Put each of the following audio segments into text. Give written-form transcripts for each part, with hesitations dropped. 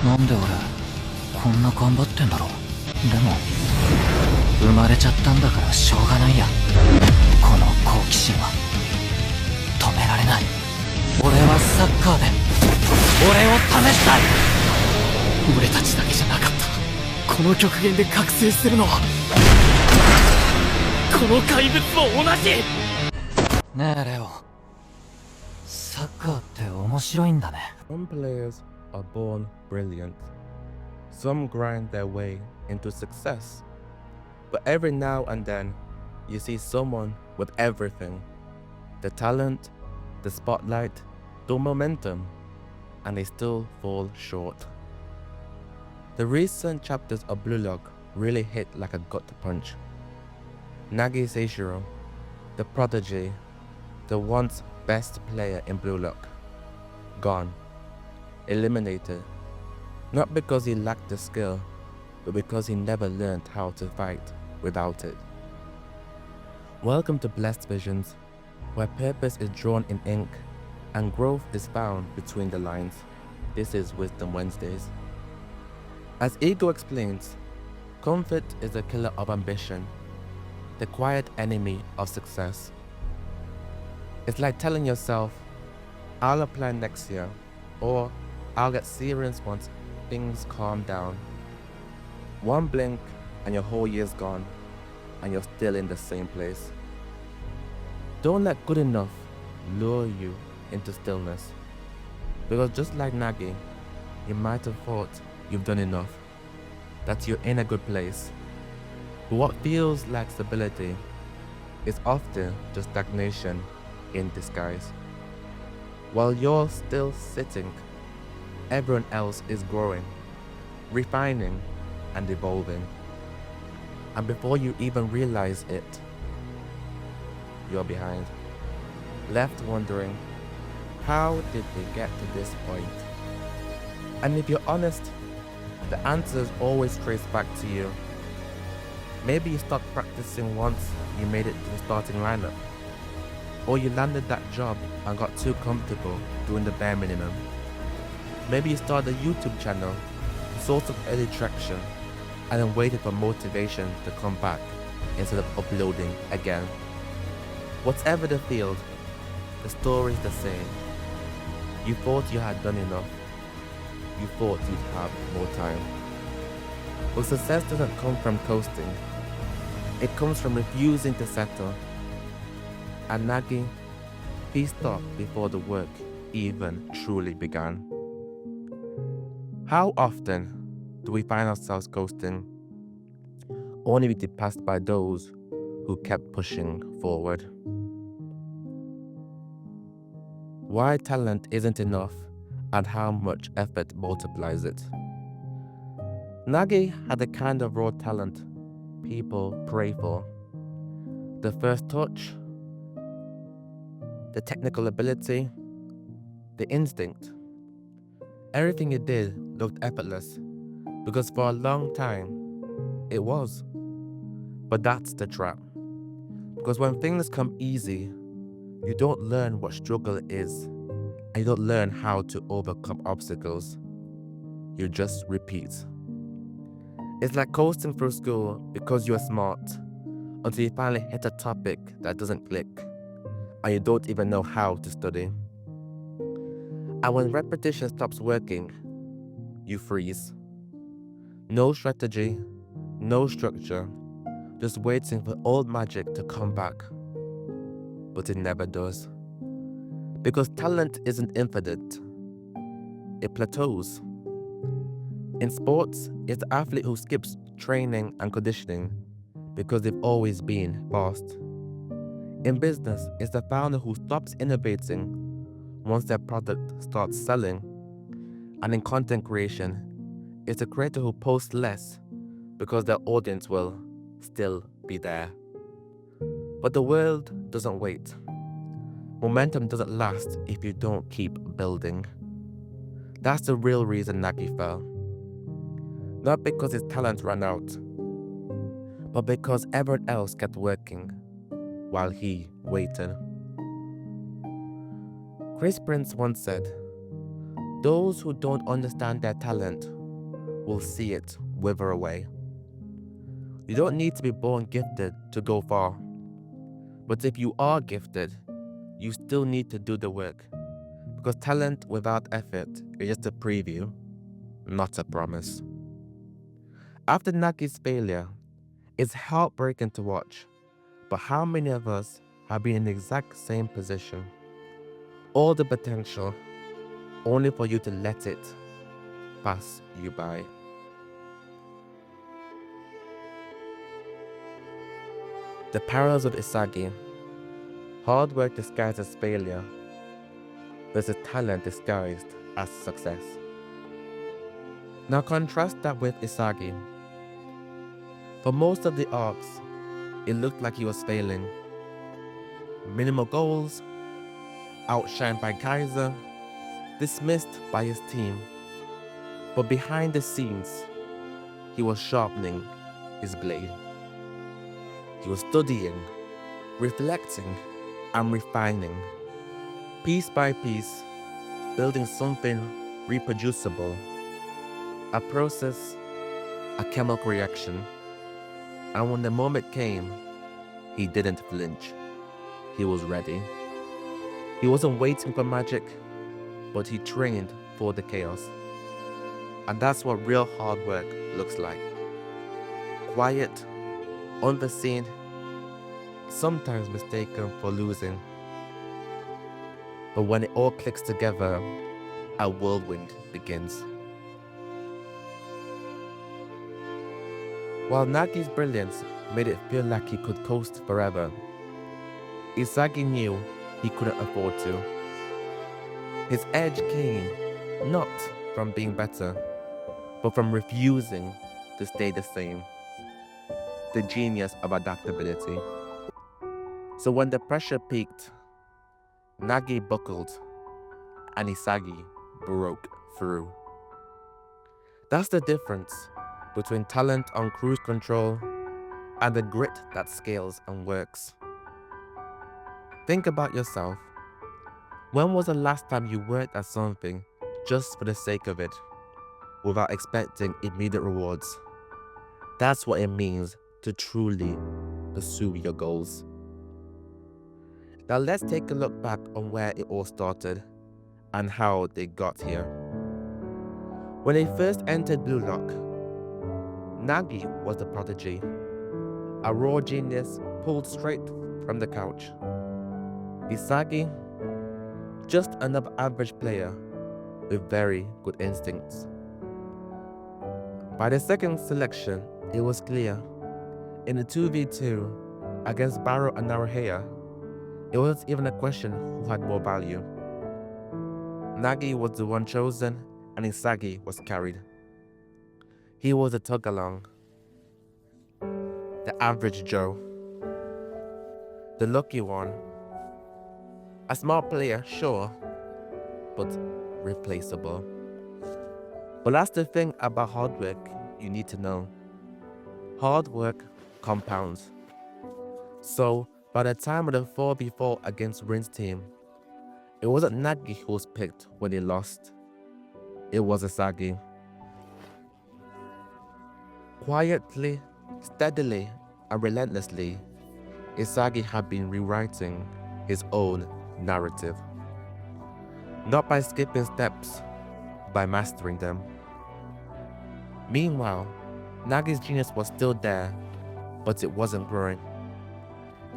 なんで俺こんな頑張ってんだろう。でも生まれちゃったんだからしょうがないや。この好奇心は止められない。俺はサッカーで俺を試したい。俺たちだけじゃなかった。この極限で覚醒するのはこの怪物も同じ。ねえレオ、サッカーって面白いんだね。 Some players are born brilliant. Some grind their way into success. But every now and then, you see someone with everything. The talent, the spotlight, the momentum, and they still fall short. The recent chapters of Blue Lock really hit like a gut punch. Nagi Seishiro, the prodigy, the once best player in Blue Lock, gone, eliminated, not because he lacked the skill, but because he never learned how to fight without it. Welcome to Blessed Visions, where purpose is drawn in ink and growth is found between the lines. This is Wisdom Wednesdays. As Ego explains, comfort is the killer of ambition, the quiet enemy of success. It's like telling yourself, I'll apply next year, or I'll get serious once things calm down. One blink and your whole year's gone, and you're still in the same place. Don't let good enough lure you into stillness, because just like Nagi, you might have thought you've done enough, that you're in a good place. But what feels like stability is often just stagnation in disguise. While you're still sitting, everyone else is growing, refining, and evolving. And before you even realize it, you're behind, left wondering, how did we get to this point? And if you're honest, the answers always trace back to you. Maybe you stopped practicing once you made it to the starting lineup, or you landed that job and got too comfortable doing the bare minimum. Maybe you started a YouTube channel, saw some early traction, and then waited for motivation to come back instead of uploading again. Whatever the field, the story is the same. You thought you had done enough. You thought you'd have more time. But success doesn't come from coasting. It comes from refusing to settle. And Nagi, he stopped before the work even truly began. How often do we find ourselves coasting, only to be passed by those who kept pushing forward? Why talent isn't enough and how much effort multiplies it. Nagi had the kind of raw talent people pray for. The first touch, the technical ability, the instinct. Everything he did looked effortless, because for a long time, it was. But that's the trap. Because when things come easy, you don't learn what struggle is, and you don't learn how to overcome obstacles. You just repeat. It's like coasting through school because you're smart, until you finally hit a topic that doesn't click, and you don't even know how to study. And when repetition stops working, you freeze. No strategy, no structure, just waiting for old magic to come back. But it never does. Because talent isn't infinite, it plateaus. In sports, it's the athlete who skips training and conditioning because they've always been fast. In business, it's the founder who stops innovating once their product starts selling. And in content creation, it's the creator who posts less because their audience will still be there. But the world doesn't wait. Momentum doesn't last if you don't keep building. That's the real reason Nagi fell. Not because his talent ran out, but because everyone else kept working while he waited. Chris Prince once said, Those who don't understand their talent will see it wither away. You don't need to be born gifted to go far. But if you are gifted, you still need to do the work. Because talent without effort is just a preview, not a promise. After Nagi's failure, it's heartbreaking to watch. But how many of us have been in the exact same position? All the potential, only for you to let it pass you by. The parallels of Isagi: hard work disguised as failure versus talent disguised as success. Now contrast that with Isagi. For most of the arcs, it looked like he was failing. Minimal goals, outshined by Kaiser, dismissed by his team. But behind the scenes, he was sharpening his blade. He was studying, reflecting, and refining. Piece by piece, building something reproducible. A process, a chemical reaction. And when the moment came, he didn't flinch. He was ready. He wasn't waiting for magic, but he trained for the chaos. And that's what real hard work looks like. Quiet, unforeseen, sometimes mistaken for losing. But when it all clicks together, a whirlwind begins. While Nagi's brilliance made it feel like he could coast forever, Isagi knew he couldn't afford to. His edge came not from being better, but from refusing to stay the same. The genius of adaptability. So when the pressure peaked, Nagi buckled and Isagi broke through. That's the difference between talent on cruise control and the grit that scales and works. Think about yourself. When was the last time you worked at something just for the sake of it, without expecting immediate rewards? That's what it means to truly pursue your goals. Now let's take a look back on where it all started and how they got here. When they first entered Blue Lock, Nagi was the prodigy, a raw genius pulled straight from the couch. Isagi, just another average player with very good instincts. By the second selection, it was clear. In the 2v2 against Barrow and Naruhea, it wasn't even a question who had more value. Nagi was the one chosen and Isagi was carried. He was a tug-along, the average Joe, the lucky one. A smart player, sure, but replaceable. But that's the thing about hard work you need to know. Hard work compounds. So, by the time of the 4v4 against Rin's team, it wasn't Nagi who was picked when they lost. It was Isagi. Quietly, steadily, and relentlessly, Isagi had been rewriting his own narrative. Not by skipping steps, by mastering them. Meanwhile, Nagi's genius was still there, but it wasn't growing.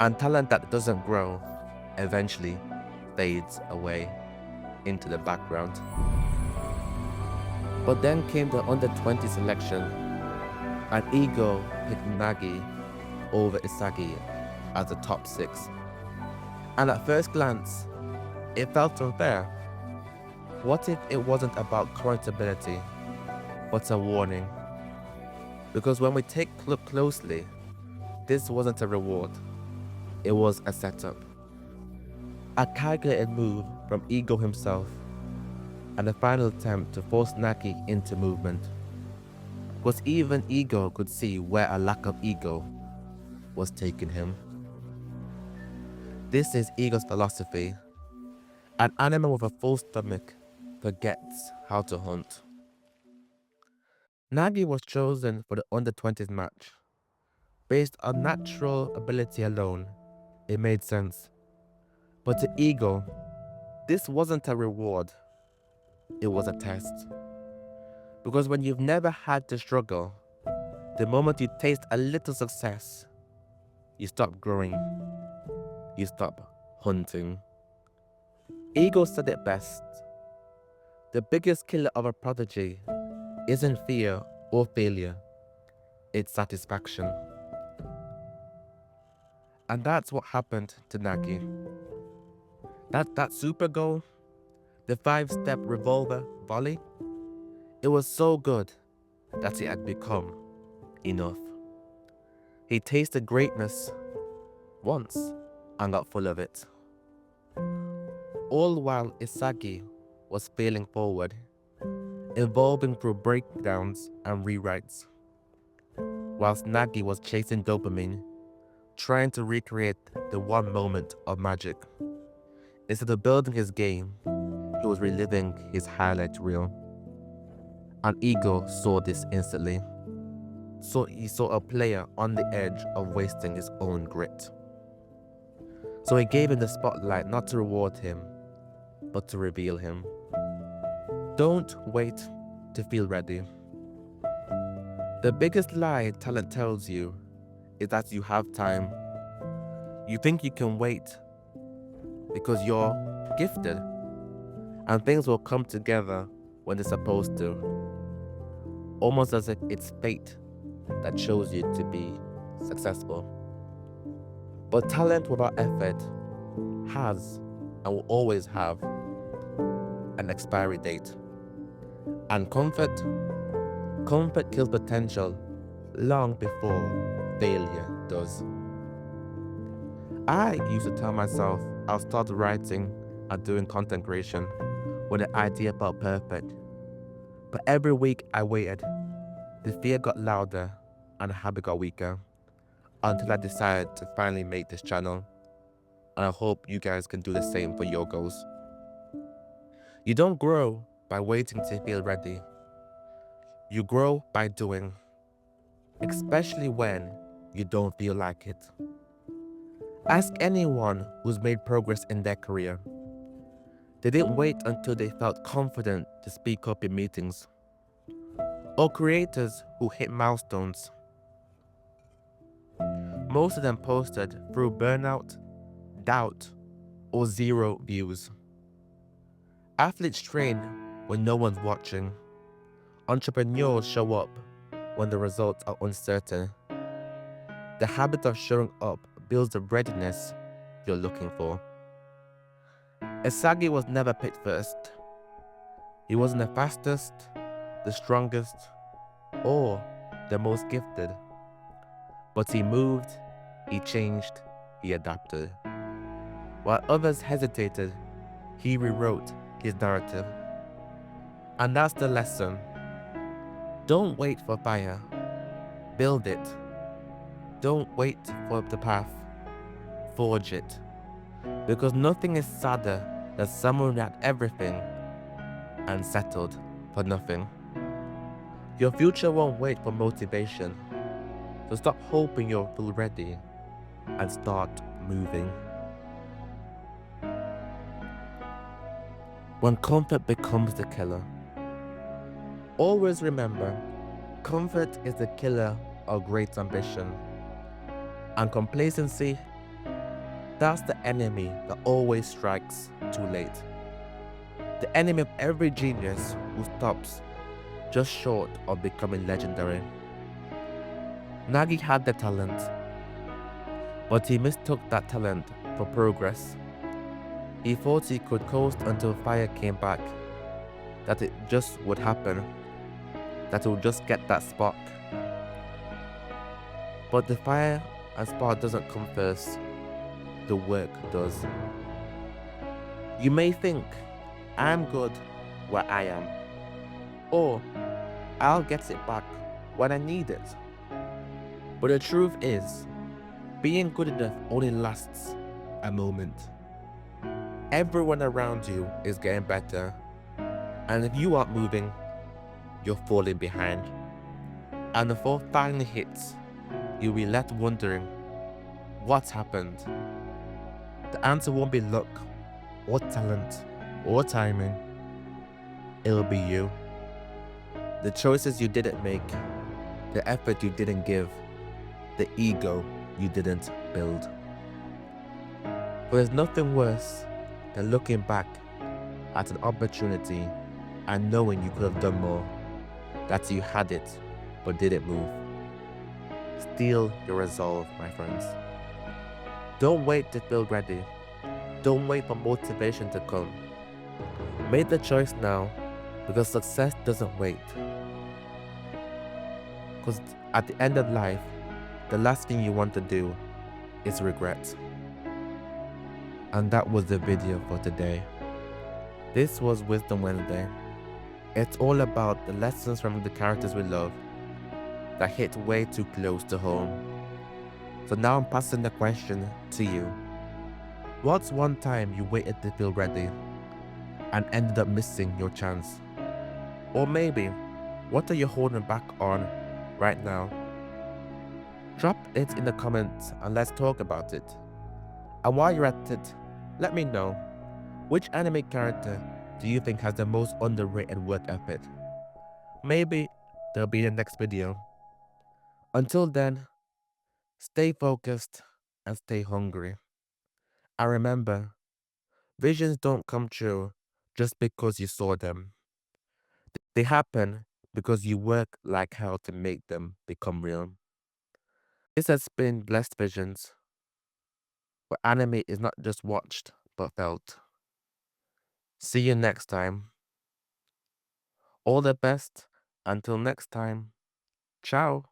And talent that doesn't grow eventually fades away into the background. But then came the under 20 selection, and ego picked Nagi over Isagi as the top 6. And at first glance, it felt unfair. What if it wasn't about current ability, but a warning? Because when we take a look closely, this wasn't a reward, it was a setup. A calculated move from Ego himself, and a final attempt to force Nagi into movement. Because even Ego could see where a lack of ego was taking him. This is Ego's philosophy. An animal with a full stomach forgets how to hunt. Nagi was chosen for the under-20s match. Based on natural ability alone, it made sense. But to Ego, this wasn't a reward, it was a test. Because when you've never had to struggle, the moment you taste a little success, you stop growing, you stop hunting. Ego said it best. The biggest killer of a prodigy isn't fear or failure, it's satisfaction. And that's what happened to Nagi. That super goal, the 5-step revolver volley, it was so good that it had become enough. He tasted greatness once and got full of it. All while Isagi was failing forward, evolving through breakdowns and rewrites. Whilst Nagi was chasing dopamine, trying to recreate the one moment of magic. Instead of building his game, he was reliving his highlight reel. And Ego saw this instantly. So he saw a player on the edge of wasting his own grit. So he gave him the spotlight not to reward him, but to reveal him. Don't wait to feel ready. The biggest lie talent tells you is that you have time. You think you can wait because you're gifted and things will come together when they're supposed to. Almost as if it's fate that chose you to be successful. But talent without effort has and will always have an expiry date. And comfort kills potential long before failure does. I used to tell myself I'll start writing and doing content creation when the idea felt perfect. But every week I waited, the fear got louder and the habit got weaker until I decided to finally make this channel. And I hope you guys can do the same for your goals. You don't grow by waiting to feel ready. You grow by doing, especially when you don't feel like it. Ask anyone who's made progress in their career. They didn't wait until they felt confident to speak up in meetings. Or creators who hit milestones. Most of them posted through burnout, doubt, or 0 views. Athletes train when no one's watching. Entrepreneurs show up when the results are uncertain. The habit of showing up builds the readiness you're looking for. Isagi was never picked first. He wasn't the fastest, the strongest, or the most gifted. But he moved, he changed, he adapted. While others hesitated, he rewrote his narrative. And that's the lesson. Don't wait for fire, build it. Don't wait for the path, forge it. Because nothing is sadder than someone who had everything and settled for nothing. Your future won't wait for motivation, so stop hoping you'll feel ready and start moving. When comfort becomes the killer. Always remember, comfort is the killer of great ambition. And complacency, that's the enemy that always strikes too late. The enemy of every genius who stops just short of becoming legendary. Nagi had the talent, but he mistook that talent for progress. He thought he could coast until fire came back, that it just would happen, that he would just get that spark. But the fire and spark doesn't come first, the work does. You may think, I'm good where I am, or I'll get it back when I need it. But the truth is, being good enough only lasts a moment. Everyone around you is getting better, And if you aren't moving, you're falling behind. And the fall finally hits, you'll be left wondering, what's happened? The answer won't be luck, or talent, or timing. It'll be you. The choices you didn't make, the effort you didn't give, the ego you didn't build. But there's nothing worse than looking back at an opportunity and knowing you could have done more. That you had it, but didn't move. Steel your resolve, my friends. Don't wait to feel ready. Don't wait for motivation to come. Make the choice now, because success doesn't wait. Because at the end of life, the last thing you want to do is regret. And that was the video for today. This was Wisdom Wednesday. It's all about the lessons from the characters we love that hit way too close to home. So now I'm passing the question to you. What's one time you waited to feel ready and ended up missing your chance? Or maybe, what are you holding back on right now? Drop it in the comments and let's talk about it. And while you're at it, let me know, which anime character do you think has the most underrated work ethic? Maybe they'll be in the next video. Until then, stay focused and stay hungry. And remember, visions don't come true just because you saw them. They happen because you work like hell to make them become real. This has been Blessed Visions, where anime is not just watched, but felt. See you next time. All the best. Until next time. Ciao.